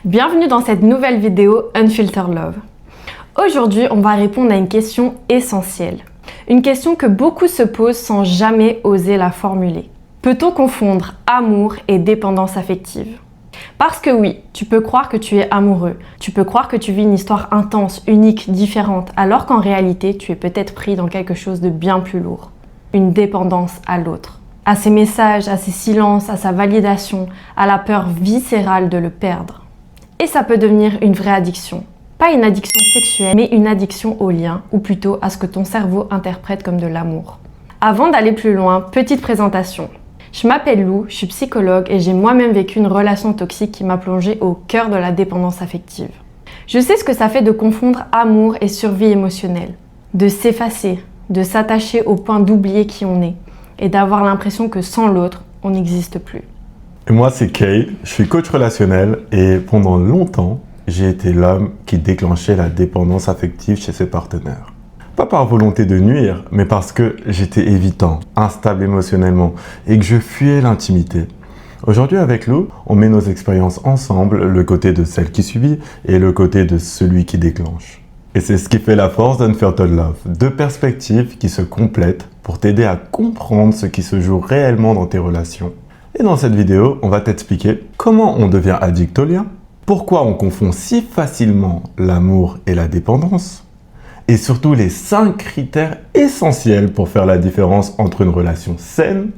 Bienvenue dans cette nouvelle vidéo Unfiltered Love. Aujourd'hui, on va répondre à une question essentielle. Une question que beaucoup se posent sans jamais oser la formuler. Peut-on confondre amour et dépendance affective? Parce que oui, tu peux croire que tu es amoureux, tu peux croire que tu vis une histoire intense, unique, différente, alors qu'en réalité, tu es peut-être pris dans quelque chose de bien plus lourd. Une dépendance à l'autre. À ses messages, à ses silences, à sa validation, à la peur viscérale de le perdre. Et ça peut devenir une vraie addiction. Pas une addiction sexuelle, mais une addiction au lien, ou plutôt à ce que ton cerveau interprète comme de l'amour. Avant d'aller plus loin, petite présentation. Je m'appelle Lou, je suis psychologue et j'ai moi-même vécu une relation toxique qui m'a plongée au cœur de la dépendance affective. Je sais ce que ça fait de confondre amour et survie émotionnelle, de s'effacer, de s'attacher au point d'oublier qui on est et d'avoir l'impression que sans l'autre, on n'existe plus. Et moi, c'est Kay, je suis coach relationnel et pendant longtemps, j'ai été l'homme qui déclenchait la dépendance affective chez ses partenaires. Pas par volonté de nuire, mais parce que j'étais évitant, instable émotionnellement et que je fuyais l'intimité. Aujourd'hui, avec Lou, on met nos expériences ensemble, le côté de celle qui subit et le côté de celui qui déclenche. Et c'est ce qui fait la force d'Unfiltered Love, deux perspectives qui se complètent pour t'aider à comprendre ce qui se joue réellement dans tes relations. Et dans cette vidéo, on va t'expliquer comment on devient addict au lien, pourquoi on confond si facilement l'amour et la dépendance, et surtout les 5 critères essentiels pour faire la différence entre une relation saine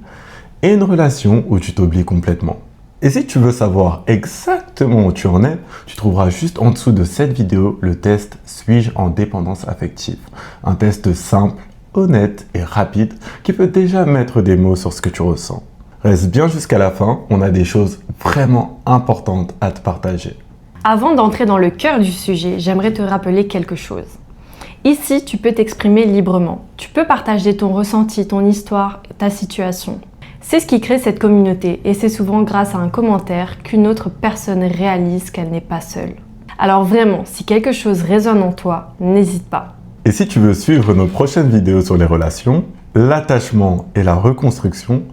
et une relation où tu t'oublies complètement. Et si tu veux savoir exactement où tu en es, tu trouveras juste en dessous de cette vidéo le test « Suis-je en dépendance affective ?» Un test simple, honnête et rapide qui peut déjà mettre des mots sur ce que tu ressens. Reste bien jusqu'à la fin, on a des choses vraiment importantes à te partager. Avant d'entrer dans le cœur du sujet, j'aimerais te rappeler quelque chose. Ici, tu peux t'exprimer librement. Tu peux partager ton ressenti, ton histoire, ta situation. C'est ce qui crée cette communauté et c'est souvent grâce à un commentaire qu'une autre personne réalise qu'elle n'est pas seule. Alors vraiment, si quelque chose résonne en toi, n'hésite pas. Et si tu veux suivre nos prochaines vidéos sur les relations, l'attachement et la reconstruction,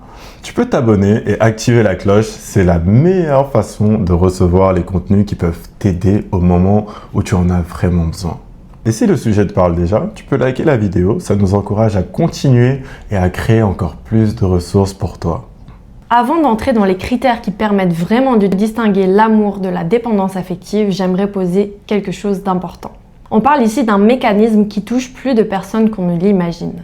tu peux t'abonner et activer la cloche, c'est la meilleure façon de recevoir les contenus qui peuvent t'aider au moment où tu en as vraiment besoin. Et si le sujet te parle déjà, tu peux liker la vidéo, ça nous encourage à continuer et à créer encore plus de ressources pour toi. Avant d'entrer dans les critères qui permettent vraiment de distinguer l'amour de la dépendance affective, j'aimerais poser quelque chose d'important. On parle ici d'un mécanisme qui touche plus de personnes qu'on ne l'imagine.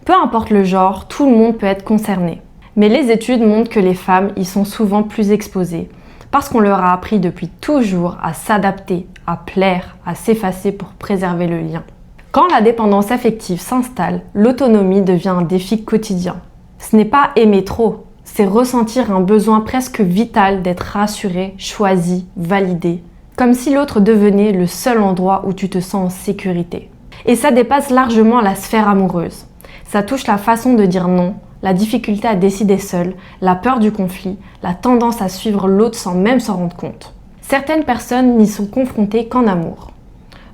Peu importe le genre, tout le monde peut être concerné. Mais les études montrent que les femmes y sont souvent plus exposées parce qu'on leur a appris depuis toujours à s'adapter, à plaire, à s'effacer pour préserver le lien. Quand la dépendance affective s'installe, l'autonomie devient un défi quotidien. Ce n'est pas aimer trop, c'est ressentir un besoin presque vital d'être rassuré, choisi, validé, comme si l'autre devenait le seul endroit où tu te sens en sécurité. Et ça dépasse largement la sphère amoureuse. Ça touche la façon de dire non, la difficulté à décider seul, la peur du conflit, la tendance à suivre l'autre sans même s'en rendre compte. Certaines personnes n'y sont confrontées qu'en amour.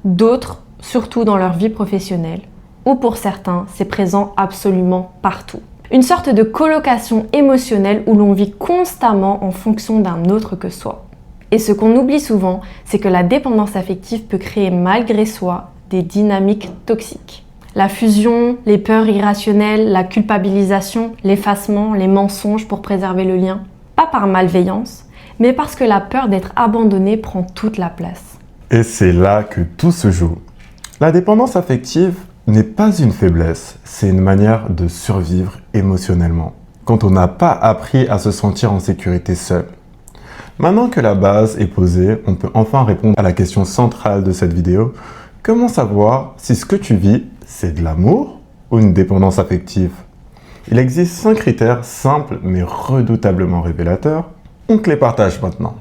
D'autres, surtout dans leur vie professionnelle. Ou pour certains, c'est présent absolument partout. Une sorte de colocation émotionnelle où l'on vit constamment en fonction d'un autre que soi. Et ce qu'on oublie souvent, c'est que la dépendance affective peut créer malgré soi des dynamiques toxiques. La fusion, les peurs irrationnelles, la culpabilisation, l'effacement, les mensonges pour préserver le lien. Pas par malveillance, mais parce que la peur d'être abandonné prend toute la place. Et c'est là que tout se joue. La dépendance affective n'est pas une faiblesse, c'est une manière de survivre émotionnellement. Quand on n'a pas appris à se sentir en sécurité seul. Maintenant que la base est posée, on peut enfin répondre à la question centrale de cette vidéo. Comment savoir si ce que tu vis, c'est de l'amour ou une dépendance affective? Il existe 5 critères simples mais redoutablement révélateurs. On te les partage maintenant.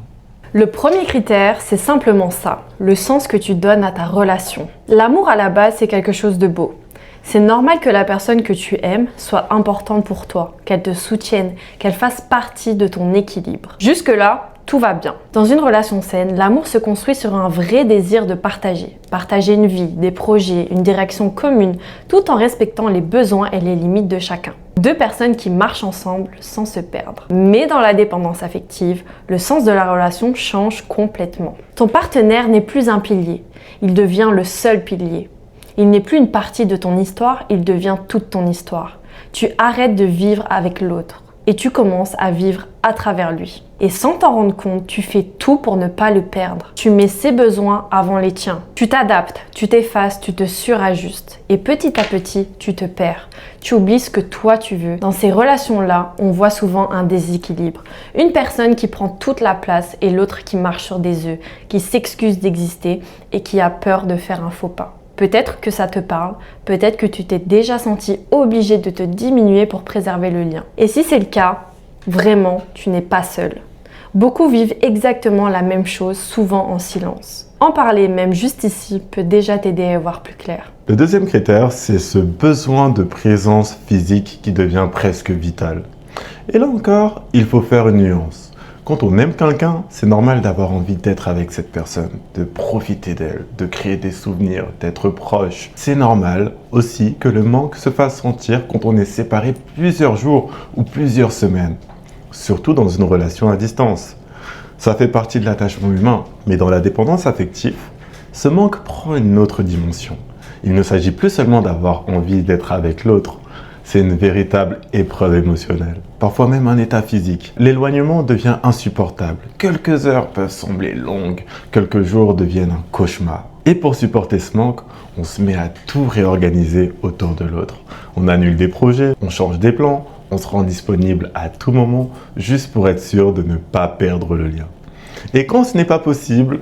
Le premier critère, c'est simplement ça, le sens que tu donnes à ta relation. L'amour à la base, c'est quelque chose de beau. C'est normal que la personne que tu aimes soit importante pour toi, qu'elle te soutienne, qu'elle fasse partie de ton équilibre. Jusque-là, tout va bien. Dans une relation saine, l'amour se construit sur un vrai désir de partager. Partager une vie, des projets, une direction commune, tout en respectant les besoins et les limites de chacun. Deux personnes qui marchent ensemble sans se perdre. Mais dans la dépendance affective, le sens de la relation change complètement. Ton partenaire n'est plus un pilier, il devient le seul pilier. Il n'est plus une partie de ton histoire, il devient toute ton histoire. Tu arrêtes de vivre avec l'autre et tu commences à vivre à travers lui. Et sans t'en rendre compte, tu fais tout pour ne pas le perdre. Tu mets ses besoins avant les tiens. Tu t'adaptes, tu t'effaces, tu te surajustes. Et petit à petit, tu te perds. Tu oublies ce que toi tu veux. Dans ces relations-là, on voit souvent un déséquilibre. Une personne qui prend toute la place et l'autre qui marche sur des œufs, qui s'excuse d'exister et qui a peur de faire un faux pas. Peut-être que ça te parle, peut-être que tu t'es déjà senti obligé de te diminuer pour préserver le lien. Et si c'est le cas, vraiment, tu n'es pas seul. Beaucoup vivent exactement la même chose, souvent en silence. En parler, même juste ici, peut déjà t'aider à y voir plus clair. Le deuxième critère, c'est ce besoin de présence physique qui devient presque vital. Et là encore, il faut faire une nuance. Quand on aime quelqu'un, c'est normal d'avoir envie d'être avec cette personne, de profiter d'elle, de créer des souvenirs, d'être proche. C'est normal aussi que le manque se fasse sentir quand on est séparé plusieurs jours ou plusieurs semaines, surtout dans une relation à distance. Ça fait partie de l'attachement humain, mais dans la dépendance affective, ce manque prend une autre dimension. Il ne s'agit plus seulement d'avoir envie d'être avec l'autre, c'est une véritable épreuve émotionnelle, parfois même un état physique. L'éloignement devient insupportable. Quelques heures peuvent sembler longues, quelques jours deviennent un cauchemar. Et pour supporter ce manque, on se met à tout réorganiser autour de l'autre. On annule des projets, on change des plans, on se rend disponible à tout moment, juste pour être sûr de ne pas perdre le lien. Et quand ce n'est pas possible,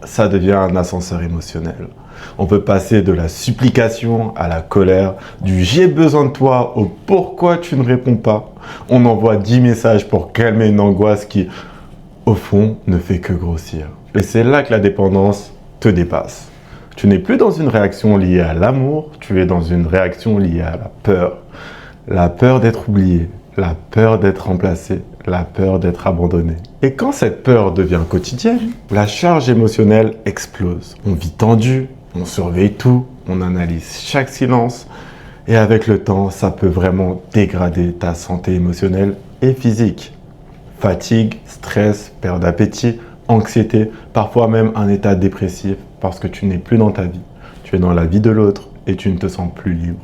ça devient un ascenseur émotionnel. On peut passer de la supplication à la colère, du « j'ai besoin de toi » au « pourquoi tu ne réponds pas ». On envoie 10 messages pour calmer une angoisse qui, au fond, ne fait que grossir. Et c'est là que la dépendance te dépasse. Tu n'es plus dans une réaction liée à l'amour, tu es dans une réaction liée à la peur. La peur d'être oublié, la peur d'être remplacé, la peur d'être abandonné. Et quand cette peur devient quotidienne, la charge émotionnelle explose. On vit tendu, on surveille tout, on analyse chaque silence et avec le temps, ça peut vraiment dégrader ta santé émotionnelle et physique. Fatigue, stress, perte d'appétit, anxiété, parfois même un état dépressif parce que tu n'es plus dans ta vie. Tu es dans la vie de l'autre et tu ne te sens plus libre.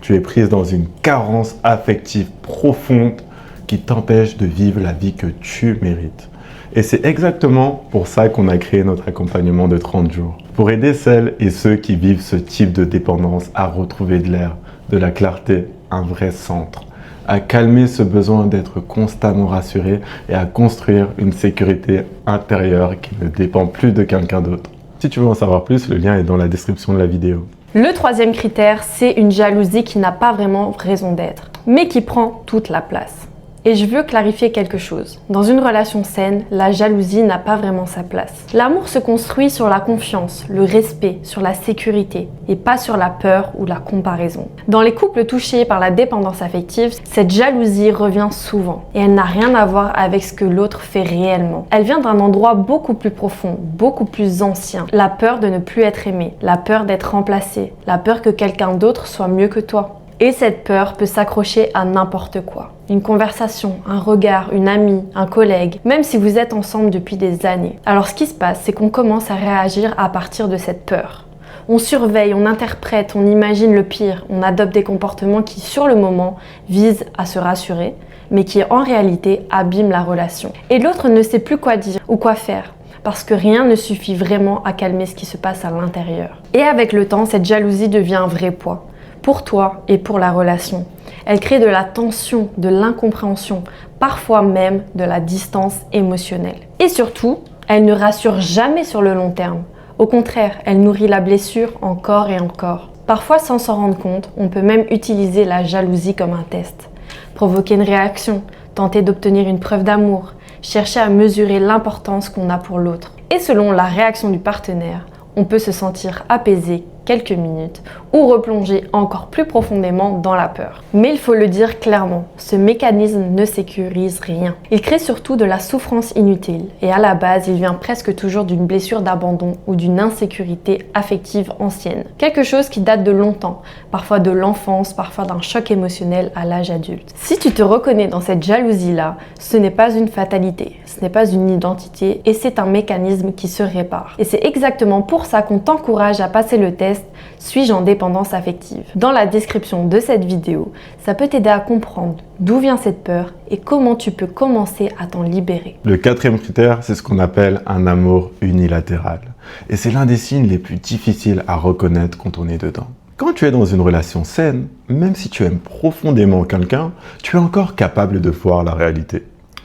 Tu es prise dans une carence affective profonde qui t'empêche de vivre la vie que tu mérites. Et c'est exactement pour ça qu'on a créé notre accompagnement de 30 jours. Pour aider celles et ceux qui vivent ce type de dépendance à retrouver de l'air, de la clarté, un vrai centre, à calmer ce besoin d'être constamment rassuré et à construire une sécurité intérieure qui ne dépend plus de quelqu'un d'autre. Si tu veux en savoir plus, le lien est dans la description de la vidéo. Le troisième critère, c'est une jalousie qui n'a pas vraiment raison d'être, mais qui prend toute la place. Et je veux clarifier quelque chose. Dans une relation saine, la jalousie n'a pas vraiment sa place. L'amour se construit sur la confiance, le respect, sur la sécurité, et pas sur la peur ou la comparaison. Dans les couples touchés par la dépendance affective, cette jalousie revient souvent, et elle n'a rien à voir avec ce que l'autre fait réellement. Elle vient d'un endroit beaucoup plus profond, beaucoup plus ancien. La peur de ne plus être aimé, la peur d'être remplacé, la peur que quelqu'un d'autre soit mieux que toi. Et cette peur peut s'accrocher à n'importe quoi. Une conversation, un regard, une amie, un collègue, même si vous êtes ensemble depuis des années. Alors ce qui se passe, c'est qu'on commence à réagir à partir de cette peur. On surveille, on interprète, on imagine le pire, on adopte des comportements qui, sur le moment, visent à se rassurer, mais qui, en réalité, abîment la relation. Et l'autre ne sait plus quoi dire ou quoi faire, parce que rien ne suffit vraiment à calmer ce qui se passe à l'intérieur. Et avec le temps, cette jalousie devient un vrai poids. Pour toi et pour la relation. Elle crée de la tension, de l'incompréhension, parfois même de la distance émotionnelle. Et surtout, elle ne rassure jamais sur le long terme. Au contraire, elle nourrit la blessure encore et encore. Parfois, sans s'en rendre compte, on peut même utiliser la jalousie comme un test. Provoquer une réaction, tenter d'obtenir une preuve d'amour, chercher à mesurer l'importance qu'on a pour l'autre. Et selon la réaction du partenaire, on peut se sentir apaisé, quelques minutes ou replonger encore plus profondément dans la peur. Mais il faut le dire clairement, ce mécanisme ne sécurise rien. Il crée surtout de la souffrance inutile et à la base, il vient presque toujours d'une blessure d'abandon ou d'une insécurité affective ancienne. Quelque chose qui date de longtemps, parfois de l'enfance, parfois d'un choc émotionnel à l'âge adulte. Si tu te reconnais dans cette jalousie-là, ce n'est pas une fatalité, ce n'est pas une identité et c'est un mécanisme qui se répare. Et c'est exactement pour ça qu'on t'encourage à passer le test « Suis-je en dépendance affective ?» Dans la description de cette vidéo, ça peut t'aider à comprendre d'où vient cette peur et comment tu peux commencer à t'en libérer. Le quatrième critère, c'est ce qu'on appelle un amour unilatéral. Et c'est l'un des signes les plus difficiles à reconnaître quand on est dedans. Quand tu es dans une relation saine, même si tu aimes profondément quelqu'un, tu es encore capable de voir la réalité.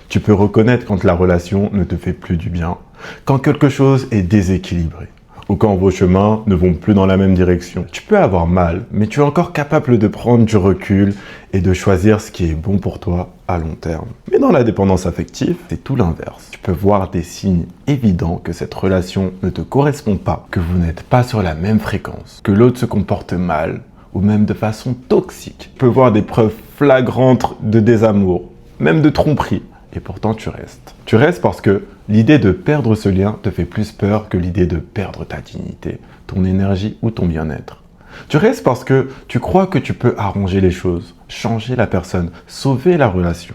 Tu peux reconnaître quand la relation ne te fait plus du bien, quand quelque chose est déséquilibré, ou quand vos chemins ne vont plus dans la même direction. Tu peux avoir mal, mais tu es encore capable de prendre du recul et de choisir ce qui est bon pour toi à long terme. Mais dans la dépendance affective, c'est tout l'inverse. Tu peux voir des signes évidents que cette relation ne te correspond pas, que vous n'êtes pas sur la même fréquence, que l'autre se comporte mal, ou même de façon toxique. Tu peux voir des preuves flagrantes de désamour, même de tromperie. Et pourtant, tu restes. Tu restes parce que l'idée de perdre ce lien te fait plus peur que l'idée de perdre ta dignité, ton énergie ou ton bien-être. Tu restes parce que tu crois que tu peux arranger les choses, changer la personne, sauver la relation.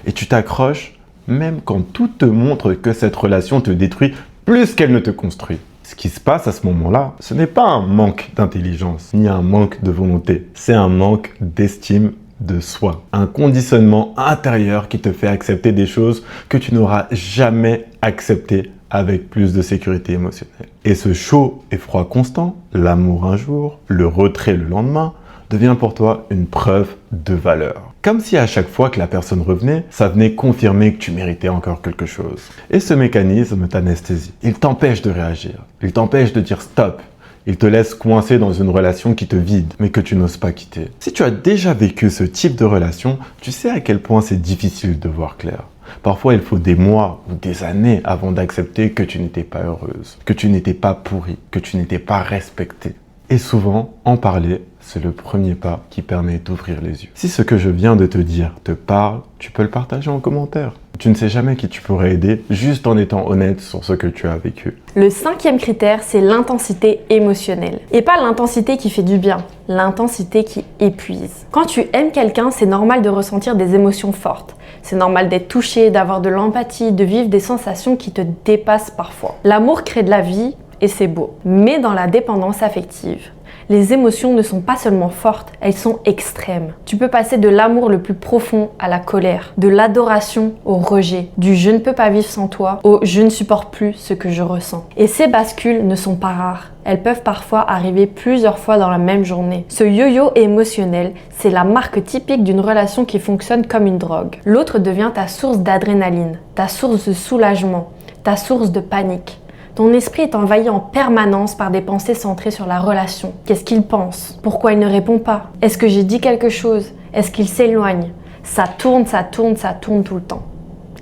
Et tu t'accroches même quand tout te montre que cette relation te détruit plus qu'elle ne te construit. Ce qui se passe à ce moment-là, ce n'est pas un manque d'intelligence, ni un manque de volonté. C'est un manque d'estime de soi. Un conditionnement intérieur qui te fait accepter des choses que tu n'auras jamais acceptées avec plus de sécurité émotionnelle. Et ce chaud et froid constant, l'amour un jour, le retrait le lendemain, devient pour toi une preuve de valeur. Comme si à chaque fois que la personne revenait, ça venait confirmer que tu méritais encore quelque chose. Et ce mécanisme t'anesthésie. Il t'empêche de réagir. Il t'empêche de dire stop. Il te laisse coincé dans une relation qui te vide, mais que tu n'oses pas quitter. Si tu as déjà vécu ce type de relation, tu sais à quel point c'est difficile de voir clair. Parfois, il faut des mois ou des années avant d'accepter que tu n'étais pas heureuse, que tu n'étais pas pourrie, que tu n'étais pas respectée. Et souvent, en parler, c'est le premier pas qui permet d'ouvrir les yeux. Si ce que je viens de te dire te parle, tu peux le partager en commentaire. Tu ne sais jamais qui tu pourrais aider juste en étant honnête sur ce que tu as vécu. Le cinquième critère, c'est l'intensité émotionnelle. Et pas l'intensité qui fait du bien, l'intensité qui épuise. Quand tu aimes quelqu'un, c'est normal de ressentir des émotions fortes. C'est normal d'être touché, d'avoir de l'empathie, de vivre des sensations qui te dépassent parfois. L'amour crée de la vie et c'est beau. Mais dans la dépendance affective, les émotions ne sont pas seulement fortes, elles sont extrêmes. Tu peux passer de l'amour le plus profond à la colère, de l'adoration au rejet, du « je ne peux pas vivre sans toi » au « je ne supporte plus ce que je ressens ». Et ces bascules ne sont pas rares. Elles peuvent parfois arriver plusieurs fois dans la même journée. Ce yo-yo émotionnel, c'est la marque typique d'une relation qui fonctionne comme une drogue. L'autre devient ta source d'adrénaline, ta source de soulagement, ta source de panique. Ton esprit est envahi en permanence par des pensées centrées sur la relation. Qu'est-ce qu'il pense? Pourquoi il ne répond pas? Est-ce que j'ai dit quelque chose? Est-ce qu'il s'éloigne? Ça tourne tout le temps.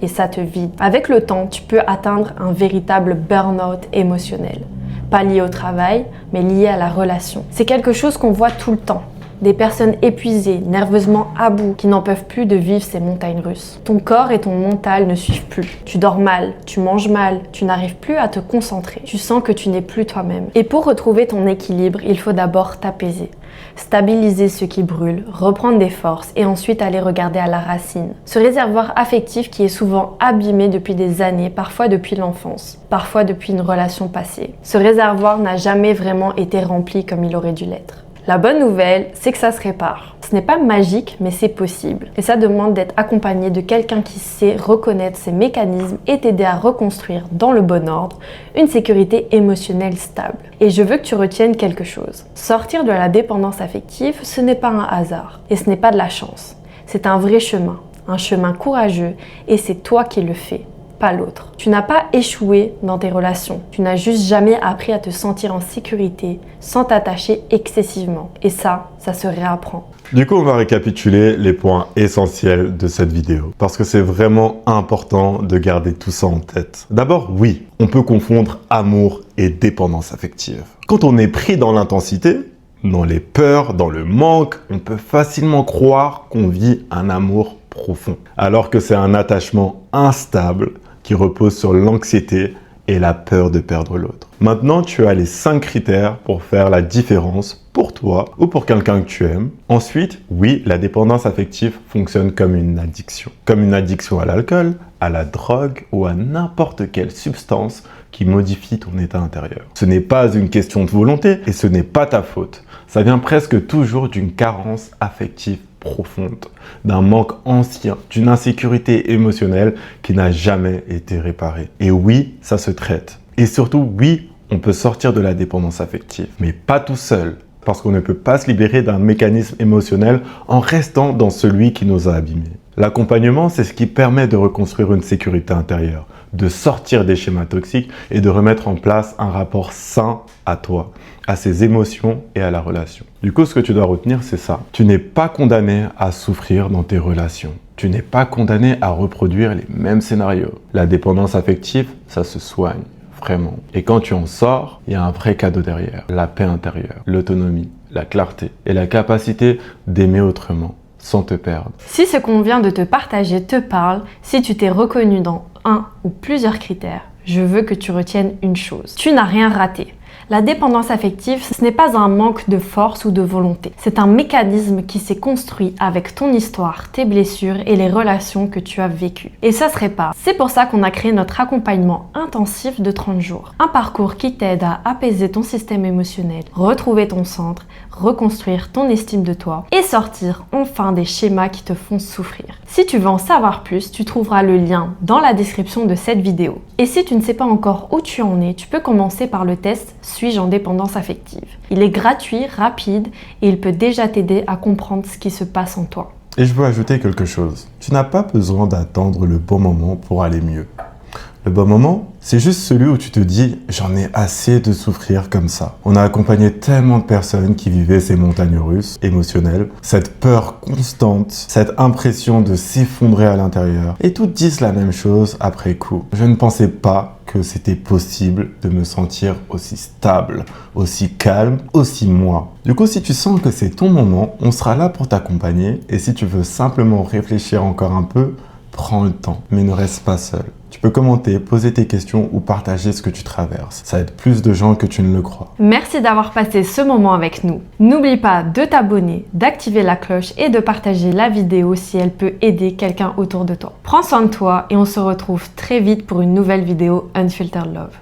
Et ça te vide. Avec le temps, tu peux atteindre un véritable burn-out émotionnel. Pas lié au travail, mais lié à la relation. C'est quelque chose qu'on voit tout le temps. Des personnes épuisées, nerveusement à bout, qui n'en peuvent plus de vivre ces montagnes russes. Ton corps et ton mental ne suivent plus. Tu dors mal, tu manges mal, tu n'arrives plus à te concentrer. Tu sens que tu n'es plus toi-même. Et pour retrouver ton équilibre, il faut d'abord t'apaiser. Stabiliser ce qui brûle, reprendre des forces et ensuite aller regarder à la racine. Ce réservoir affectif qui est souvent abîmé depuis des années, parfois depuis l'enfance, parfois depuis une relation passée. Ce réservoir n'a jamais vraiment été rempli comme il aurait dû l'être. La bonne nouvelle, c'est que ça se répare. Ce n'est pas magique, mais c'est possible. Et ça demande d'être accompagné de quelqu'un qui sait reconnaître ces mécanismes et t'aider à reconstruire dans le bon ordre une sécurité émotionnelle stable. Et je veux que tu retiennes quelque chose. Sortir de la dépendance affective, ce n'est pas un hasard. Et ce n'est pas de la chance. C'est un vrai chemin, un chemin courageux, et c'est toi qui le fais, pas l'autre. Tu n'as pas échoué dans tes relations. Tu n'as juste jamais appris à te sentir en sécurité sans t'attacher excessivement. Et ça se réapprend. Du coup, on va récapituler les points essentiels de cette vidéo parce que c'est vraiment important de garder tout ça en tête. D'abord, oui, on peut confondre amour et dépendance affective. Quand on est pris dans l'intensité, dans les peurs, dans le manque, on peut facilement croire qu'on vit un amour profond, alors que c'est un attachement instable qui repose sur l'anxiété et la peur de perdre l'autre. Maintenant, tu as les 5 critères pour faire la différence pour toi ou pour quelqu'un que tu aimes. Ensuite, oui, la dépendance affective fonctionne comme une addiction. Comme une addiction à l'alcool, à la drogue ou à n'importe quelle substance qui modifie ton état intérieur. Ce n'est pas une question de volonté et ce n'est pas ta faute. Ça vient presque toujours d'une carence affective profonde, d'un manque ancien, d'une insécurité émotionnelle qui n'a jamais été réparée. Et oui, ça se traite. Et surtout, oui, on peut sortir de la dépendance affective, mais pas tout seul, parce qu'on ne peut pas se libérer d'un mécanisme émotionnel en restant dans celui qui nous a abîmés. L'accompagnement, c'est ce qui permet de reconstruire une sécurité intérieure, de sortir des schémas toxiques et de remettre en place un rapport sain à toi, à ses émotions et à la relation. Du coup, ce que tu dois retenir, c'est ça. Tu n'es pas condamné à souffrir dans tes relations. Tu n'es pas condamné à reproduire les mêmes scénarios. La dépendance affective, ça se soigne, vraiment. Et quand tu en sors, il y a un vrai cadeau derrière. La paix intérieure, l'autonomie, la clarté et la capacité d'aimer autrement, sans te perdre. Si ce qu'on vient de te partager te parle, si tu t'es reconnu dans un ou plusieurs critères, je veux que tu retiennes une chose. Tu n'as rien raté. La dépendance affective, ce n'est pas un manque de force ou de volonté. C'est un mécanisme qui s'est construit avec ton histoire, tes blessures et les relations que tu as vécues. Et ça se répare. C'est pour ça qu'on a créé notre accompagnement intensif de 30 jours. Un parcours qui t'aide à apaiser ton système émotionnel, retrouver ton centre, reconstruire ton estime de toi et sortir enfin des schémas qui te font souffrir. Si tu veux en savoir plus, tu trouveras le lien dans la description de cette vidéo. Et si tu ne sais pas encore où tu en es, tu peux commencer par le test Suis-je en dépendance affective? Il est gratuit, rapide et il peut déjà t'aider à comprendre ce qui se passe en toi. Et je veux ajouter quelque chose. Tu n'as pas besoin d'attendre le bon moment pour aller mieux. Le bon moment, c'est juste celui où tu te dis « j'en ai assez de souffrir comme ça ». On a accompagné tellement de personnes qui vivaient ces montagnes russes émotionnelles, cette peur constante, cette impression de s'effondrer à l'intérieur. Et toutes disent la même chose après coup. Je ne pensais pas que c'était possible de me sentir aussi stable, aussi calme, aussi moi. Du coup, si tu sens que c'est ton moment, on sera là pour t'accompagner. Et si tu veux simplement réfléchir encore un peu, prends le temps, mais ne reste pas seul. Tu peux commenter, poser tes questions ou partager ce que tu traverses. Ça aide plus de gens que tu ne le crois. Merci d'avoir passé ce moment avec nous. N'oublie pas de t'abonner, d'activer la cloche et de partager la vidéo si elle peut aider quelqu'un autour de toi. Prends soin de toi et on se retrouve très vite pour une nouvelle vidéo Unfiltered Love.